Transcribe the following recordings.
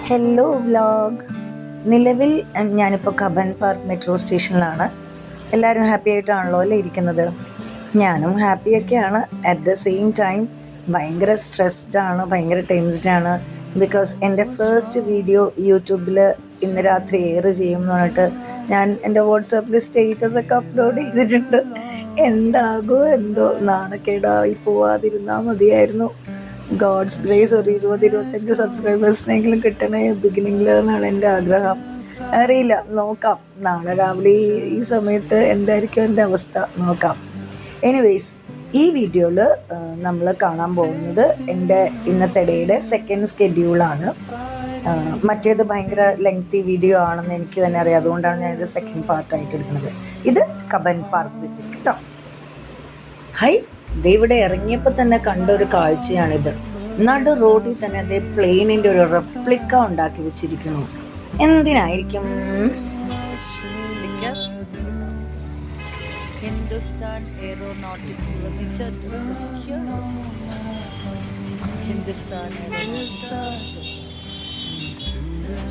Hello vlog. നിലവിൽ ഞാനിപ്പോൾ Cubbon park metro സ്റ്റേഷനിലാണ്. എല്ലാവരും ഹാപ്പി ആയിട്ടാണല്ലോ അല്ലേ ഇരിക്കുന്നത്? ഞാനും ഹാപ്പിയൊക്കെയാണ്. അറ്റ് ദ സെയിം ടൈം ഭയങ്കര സ്ട്രെസ്ഡാണ്, ഭയങ്കര ടെൻസ്ഡാണ്. ബിക്കോസ് എൻ്റെ ഫസ്റ്റ് വീഡിയോ യൂട്യൂബിൽ ഇന്ന് രാത്രി എയർ ചെയ്യും എന്ന് പറഞ്ഞിട്ട് ഞാൻ എൻ്റെ വാട്സാപ്പിൽ സ്റ്റേറ്റസൊക്കെ അപ്ലോഡ് ചെയ്തിട്ടുണ്ട്. എന്താകുമോ എന്തോ, നാണക്കേടായി പോവാതിരുന്നാൽ മതിയായിരുന്നു. ഗോഡ്സ് ഗ്രേസ് ഒരു 20-25 സബ്സ്ക്രൈബേഴ്സിനെങ്കിലും കിട്ടണേ ബിഗിനിങ്ങിൽ എന്നാണ് എൻ്റെ ആഗ്രഹം. അറിയില്ല, നോക്കാം. നാളെ രാവിലെ ഈ സമയത്ത് എന്തായിരിക്കും എൻ്റെ അവസ്ഥ നോക്കാം. എനിവേയ്സ്, ഈ വീഡിയോയിൽ നമ്മൾ കാണാൻ പോകുന്നത് എൻ്റെ ഇന്നത്തെ ഡേയുടെ സെക്കൻഡ് സ്കെഡ്യൂളാണ്. മറ്റേത് ഭയങ്കര ലെങ്തി വീഡിയോ ആണെന്ന് എനിക്ക് തന്നെ അറിയാം. അതുകൊണ്ടാണ് ഞാനിത് സെക്കൻഡ് പാർട്ടായിട്ട് എടുക്കുന്നത്. ഇത് കബൻ പാർക്ക് വിസിറ്റ് കേട്ടോ. ഹൈ, ഇവിടെ ഇറങ്ങിയപ്പോൾ തന്നെ കണ്ട ഒരു കാഴ്ചയാണിത്. നടു റോഡിൽ തന്നെ അതേ പ്ലെയിനിൻ്റെ ഒരു റെപ്ലിക്ക ഉണ്ടാക്കി വെച്ചിരിക്കുന്നു. എന്തിനായിരിക്കും? ഹിന്ദുസ്ഥാൻ എയറോനോട്ടിക്സ് ലിമിറ്റഡ്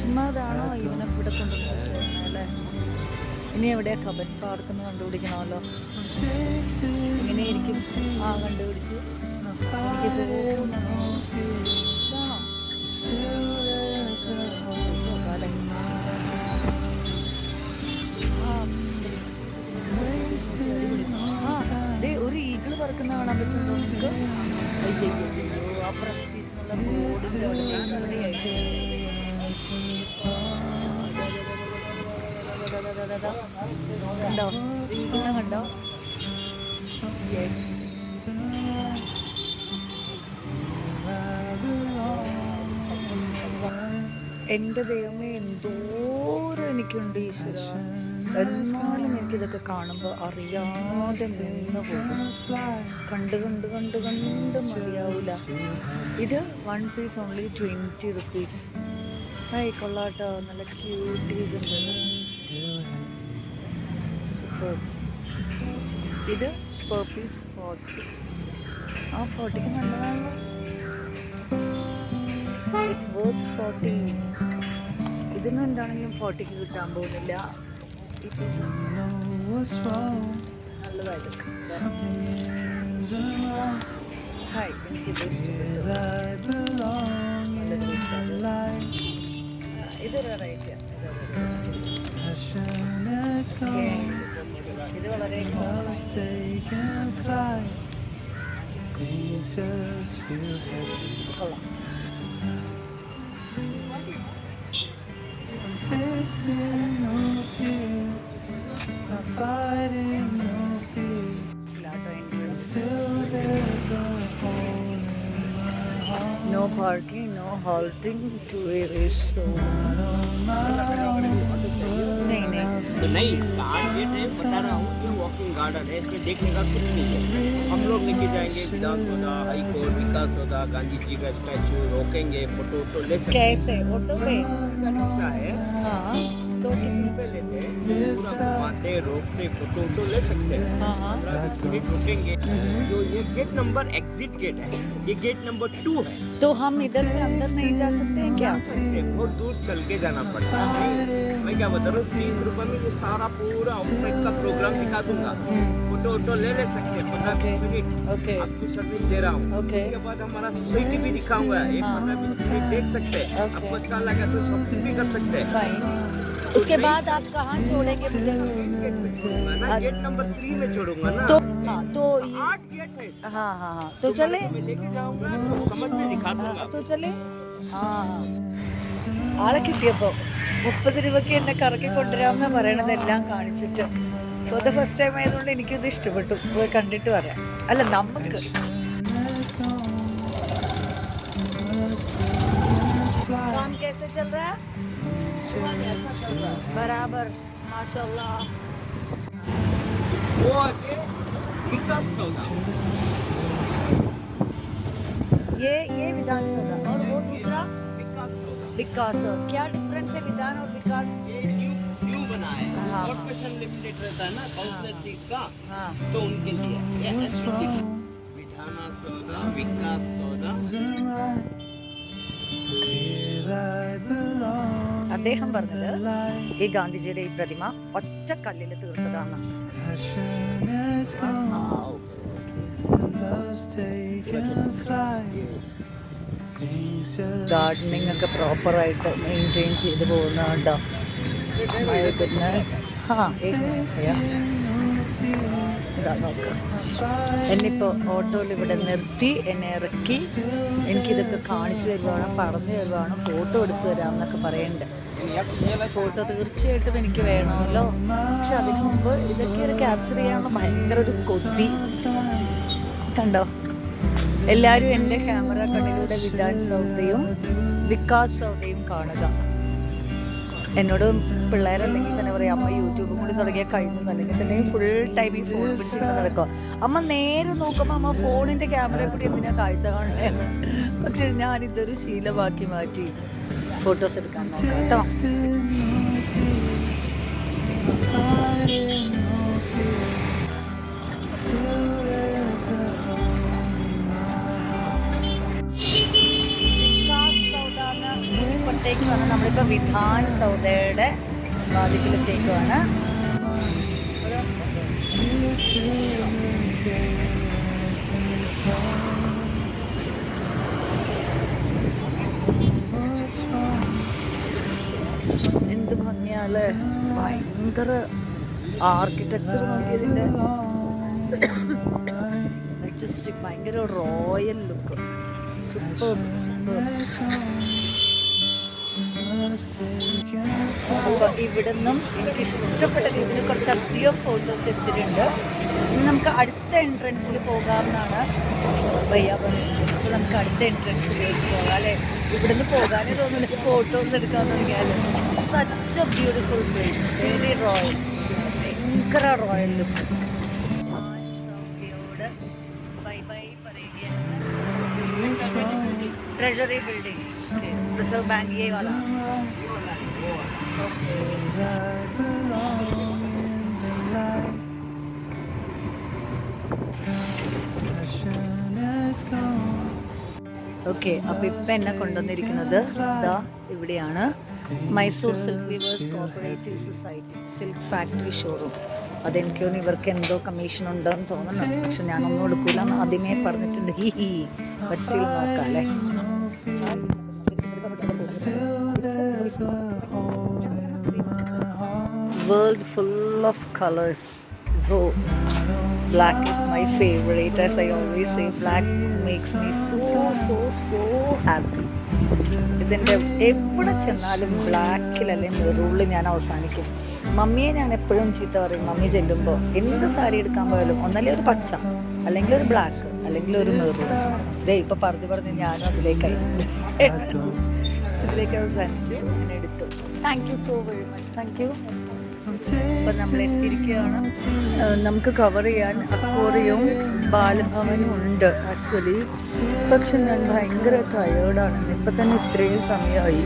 ചുമ്മാതാണോ ഇവനെ ഇവിടെ കൊണ്ടുവന്ന് വെച്ചേക്കണേ അല്ലേ? ഇനി എവിടെയാ കബൻ പാർക്ക് എന്ന് കണ്ടുപിടിക്കണമല്ലോ. ഇങ്ങനെയായിരിക്കും കണ്ടുപിടിച്ച് എനിക്ക് തോന്നുന്നു. ചോദിച്ചു നോക്കാല്ലേ. ഒരു ഈഗിള് പറക്കുന്ന കാണാൻ പറ്റുന്നുണ്ടോ നിങ്ങൾക്ക്? അയ്യോ, ആ പ്രസ്റ്റീജ് എന്നുള്ള ബോർഡിൻ്റെ അവിടെ കണ്ടോ? ഈഗിളിനെ കണ്ടോ? യെസ്. എൻ്റെ ദൈവമേ, എന്തോരം എനിക്കുണ്ട് ഈശ്വര. എന്നാലും എനിക്കിതൊക്കെ കാണുമ്പോൾ അറിയാതെ നിന്ന് പോകും. കണ്ട് കണ്ട് കണ്ട് കണ്ട് മതിയാവില്ല. ഇത് 1 പീസ് ഓൺലി 20 റുപ്പീസ്. കൊള്ളാട്ടോ, നല്ല ക്യൂട്ടീസ് ഉണ്ട്. സൂപ്പർ. ഇത് പെർ പീസ് 40. 40ക്ക് നല്ലതാണല്ലോ. It's worth 40. ഇതിനും എന്താണെങ്കിലും 40ക്ക് കിട്ടാൻ പോകുന്നില്ല. നല്ലതായിട്ട് ഹായ്, എനിക്കിത് ഇഷ്ടപ്പെട്ടു. നല്ല ഡ്രസ്സാണ്. ഇതൊരു റേറ്റ്. ഇത് വളരെ കൊള്ളാം. No parking, no halting to erase. So नहीं, इसका आर्ट गेट है, बता रहा हूँ, ये वॉकिंग गार्डन है, इसमें देखने का कुछ नहीं है. हम लोग लेके जाएंगे विधानसौधा, हाई कोर्ट, विकास सौधा, गांधी जी का स्टैचू, रोकेंगे, फोटो ले सकते हैं. कैसे? ऑटो पे रिक्शा है. हाँ, तो कितने पे लेते हैं, पूरा घुमाते, रोकते, फोटो ले सकते हैं. 15 मिनट रुकेंगे. जो ये गेट नंबर एग्जिट गेट है, ये गेट नंबर 2 है. तो हम इधर से अंदर नहीं जा सकते हैं क्या? बहुत दूर चल के जाना पड़ता है. मैं क्या बता रहा हूँ, 30 रुपए में ये सारा पूरा आउटसाइड का प्रोग्राम दिखा दूंगा. फोटो ले सकते हैं. 15 मिनट आपको सर्विस दे रहा हूँ. उसके बाद हमारा सोसाइटी भी दिखाऊंगा. 15-20 मिनट देख सकते हैं. आपको अच्छा लगा तो शॉपिंग भी कर सकते हैं. उसके बाद आप कहाँ छोड़ेंगे मुझे? गेट नंबर 3 में छोड़ूंगा ना. तो हाँ, तो 8 गेट है. हाँ, तो चले. मैं लेके जाऊंगा तो समझ में दिखा दूंगा. तो चले. ആളെ കിട്ടിയപ്പോൾ 30 രൂപയ്ക്ക് എന്നെ കറക്കി കൊണ്ടുവരാമെന്ന് പറയണതെല്ലാം കാണിച്ചിട്ട് ഫോർ ദ ഫസ്റ്റ് ടൈം ആയതുകൊണ്ട് എനിക്കിത് ഇഷ്ടപ്പെട്ടു. പോയി കണ്ടിട്ട് പറയാം. അല്ല, നമുക്ക് काम कैसे चल रहा है? बराबर, माशाल्लाह. वो आगे विकास सौधा. ये विधानसौधा और वो दूसरा विकास. क्या डिफरेंस है विधान और विकास? ये न्यू बना है. कॉर्पोरेशन लिमिटेड रहता है ना, काउंसलर सीट का. तो उनके लिए ये विधान सौधा, विकास सौधा. അദ്ദേഹം പറഞ്ഞത് ഈ ഗാന്ധിജിയുടെ ഈ പ്രതിമ ഒറ്റ കല്ലിൽ തീർത്തതാണ്. ഗാർഡനിങ് ഒക്കെ പ്രോപ്പറായിട്ട് മെയിൻറ്റെയിൻ ചെയ്ത് പോകുന്നുണ്ടോ? ഇതാ നോക്കാം. എന്നിപ്പോൾ ഓട്ടോയിൽ ഇവിടെ നിർത്തി എന്നെ ഇറക്കി എനിക്കിതൊക്കെ കാണിച്ചു തരുവാണ്, പറഞ്ഞു തരുവാണ്, ഫോട്ടോ എടുത്തു തരാമെന്നൊക്കെ പറയുന്നുണ്ട്. ഫോട്ടോ തീർച്ചയായിട്ടും എനിക്ക് വേണമല്ലോ. പക്ഷെ അതിനു മുമ്പ് ഇതൊക്കെ ഒരു ക്യാപ്ചർ ചെയ്യാനുള്ള ഭയങ്കര ഒരു കൊതി. കണ്ടോ, എല്ലാവരും എൻ്റെ ക്യാമറ കണ്ണിലൂടെ വിധാൻ സൗദയും വികാസ് സൗദയും കാണുക. എന്നോട് പിള്ളേരല്ലെങ്കിൽ തന്നെ പറയാം, അമ്മ യൂട്യൂബും കൂടി തുടങ്ങിയാൽ കഴിഞ്ഞു, അല്ലെങ്കിൽ തന്നെ ഫുൾ ടൈം ഈ ഫോൺ പിടിച്ചിട്ട് നടക്കുക. അമ്മ നേരെ നോക്കുമ്പോൾ അമ്മ ഫോണിൻ്റെ ക്യാമറയെ കൂടി എന്തിനാ കാഴ്ച കാണണേന്ന്. പക്ഷെ ഞാനിതൊരു ശീലമാക്കി മാറ്റി ഫോട്ടോസ് എടുക്കാൻ നോക്കാം കേട്ടോ. ത്തേക്ക് വന്ന് നമ്മളിപ്പോൾ വിധാൻ സൗദയുടെ വാതിക്കലത്തേക്കുമാണ്. എന്ത് ഭംഗിയാല്, ഭയങ്കര ആർക്കിടെക്ചർ നോക്കിയതിൻ്റെ മെജസ്റ്റിക്, ഭയങ്കര റോയൽ ലുക്ക്, സൂപ്പർ സൂപ്പർ. അപ്പോൾ ഇവിടുന്നും എനിക്ക് ഇഷ്ടപ്പെട്ട രീതിയിൽ കുറച്ചധികം ഫോട്ടോസ് എടുത്തിട്ടുണ്ട്. ഇനി നമുക്ക് അടുത്ത എൻട്രൻസിൽ പോകാമെന്നാണ് ഭയ്യ പറയുന്നത്. അപ്പോൾ നമുക്ക് അടുത്ത എൻട്രൻസിലേക്ക് പോകാം അല്ലേ? ഇവിടുന്ന് പോകാനേ തോന്നില്ല, ഫോട്ടോസ് എടുക്കാൻ തുടങ്ങിയാൽ. Such a beautiful place, very royal, ഭയങ്കര റോയൽ ലുക്ക്. സൗദിയോട് ബൈ ബൈ പറയുകയാണ്. ट्रेजरी बिल्डिंग, रिजर्व बैंक ये वाला. ഓക്കെ, അപ്പോൾ ഇപ്പം എന്നെ കൊണ്ടുവന്നിരിക്കുന്നത് ദാ ഇവിടെയാണ്, Mysore silk weavers cooperative society silk factory showroom. അതെനിക്കൊന്ന് ഇവർക്ക് എന്തോ കമ്മീഷൻ ഉണ്ടെന്ന് തോന്നുന്നു, പക്ഷെ ഞാനൊന്നും എടുക്കൂല എന്ന് ആദ്യമേ പറഞ്ഞിട്ടുണ്ട്. സ്റ്റിൽ നോക്കാം അല്ലേ. World full of colors, so black is my favorite. As I always say, black makes me so happy. ഇതിൻ്റെ എവിടെ ചെന്നാലും ബ്ലാക്കിലല്ലേ മെറൂണിൽ ഞാൻ അവസാനിക്കും. മമ്മിയെ ഞാൻ എപ്പോഴും ചീത്ത പറയും. മമ്മി ചെല്ലുമ്പോൾ എന്ത് സാരി എടുക്കാൻ പോയാലും ഒന്നല്ലേ ഒരു പച്ച, അല്ലെങ്കിൽ ഒരു ബ്ലാക്ക്, അല്ലെങ്കിൽ ഒരു മെറൂൺ. ഇതേ ഇപ്പം പറഞ്ഞ് ഞാനും അതിലേക്ക് അവസാനിച്ച് ഞാൻ എടുത്തു. Thank you so very much, thank you. അപ്പം നമ്മൾ എത്തിയിരിക്കുകയാണ്. നമുക്ക് കവർ ചെയ്യാൻ അക്വേറിയവും ബാലഭവനും ഉണ്ട് ആക്ച്വലി, പക്ഷെ ഞാൻ ഭയങ്കര ടയേർഡാണ്. ഇപ്പം തന്നെ ഇത്രയും സമയമായി.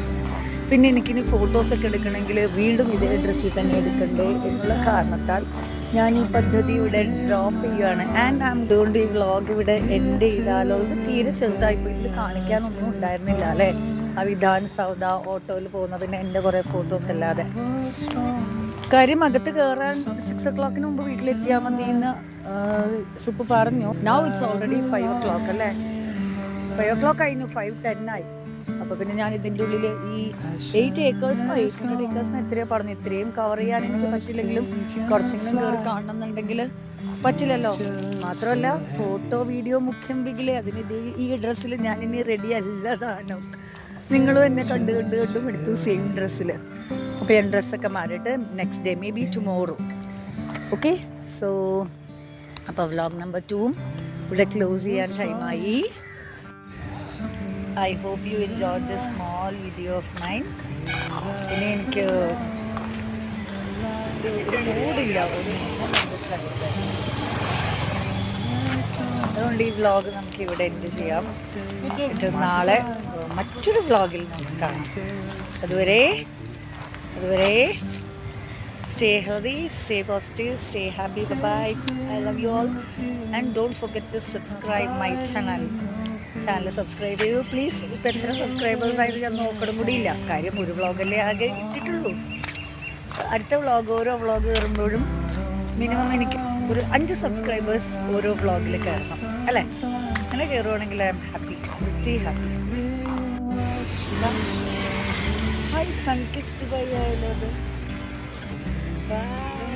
പിന്നെ എനിക്കിനി ഫോട്ടോസൊക്കെ എടുക്കണമെങ്കിൽ വീണ്ടും ഇതേ ഡ്രസ്സിൽ തന്നെ എടുക്കണ്ടേ എന്നുള്ള കാരണത്താൽ ഞാൻ ഈ പദ്ധതി ഇവിടെ ഡ്രോപ്പ് ചെയ്യുകയാണ്. ആൻഡ് അതുകൊണ്ട് ഈ വ്ളോഗ് ഇവിടെ എൻഡ് ചെയ്താലോ. ഇത് തീരെ ചെറുതായിപ്പോൾ ഇതിൽ കാണിക്കാനൊന്നും ഉണ്ടായിരുന്നില്ല അല്ലേ. ആ വിധാൻ സൗദ ഓട്ടോയിൽ പോകുന്നതിന് എൻ്റെ കുറേ ഫോട്ടോസ് അല്ലാതെ. കാര്യം അകത്ത് കയറാൻ 6 o'clock മുമ്പ് വീട്ടിലെത്തിയാൽ മതി എന്ന് സുപ്പ് പറഞ്ഞു. നൗ ഇറ്റ്സ് ഓൾറെഡി 5 o'clock അല്ലേ. 5 o'clock കഴിഞ്ഞു, 5:10 ആയി. അപ്പോൾ പിന്നെ ഞാൻ ഇതിൻ്റെ ഉള്ളിൽ ഈ 800 acres എത്രയോ പറഞ്ഞു. ഇത്രയും കവർ ചെയ്യാൻ എനിക്ക് പറ്റില്ലെങ്കിലും കുറച്ചെങ്കിലും കയറി കാണണമെന്നുണ്ടെങ്കിൽ പറ്റില്ലല്ലോ. മാത്രമല്ല ഫോട്ടോ വീഡിയോ മുഖ്യം ബിഗിലെ അതിന് ഈ ഡ്രസ്സിൽ ഞാനിനി റെഡി അല്ലതാണോ. നിങ്ങളും എന്നെ കണ്ടും എടുത്തു സെയിം ഡ്രസ്സിൽ. അപ്പോൾ ഞാൻ ഡ്രസ്സൊക്കെ മാറിയിട്ട് next day may be tomorrow. Okay, so അപ്പോൾ വ്ളോഗ് നമ്പർ 2 ഇവിടെ ക്ലോസ് ചെയ്യാൻ ടൈമായി. I hope you enjoyed this small video of mine. ഇനി എനിക്ക് മൂടില്ല, അതുകൊണ്ട് ഈ വ്ളോഗ് നമുക്ക് ഇവിടെ എൻഡ് ചെയ്യാം. നാളെ മറ്റൊരു വ്ളോഗിൽ നമുക്ക് കാണാം. അതുവരെ stay healthy, stay positive, stay happy. Bye bye. I love you all, and don't forget to subscribe my channel. Channel subscribe ചെയ്യൂ പ്ലീസ്. ഇപ്പം എത്ര സബ്സ്ക്രൈബേഴ്സ് ആയിട്ട് ഞാൻ നോക്കണം കൂടി ഇല്ല. കാര്യം ഒരു വ്ളോഗല്ലേ ആകെ ഇട്ടിട്ടുള്ളൂ. അടുത്ത വ്ളോഗ് ഓരോ വ്ളോഗ് കയറുമ്പോഴും മിനിമം എനിക്ക് ഒരു 5 സബ്സ്ക്രൈബേഴ്സ് ഓരോ വ്ളോഗിൽ കയറണം അല്ലേ? അങ്ങനെ കയറുവാണെങ്കിൽ I am happy, very happy. Hi Sunkist bye ആയാലോ അത്. ബൈ.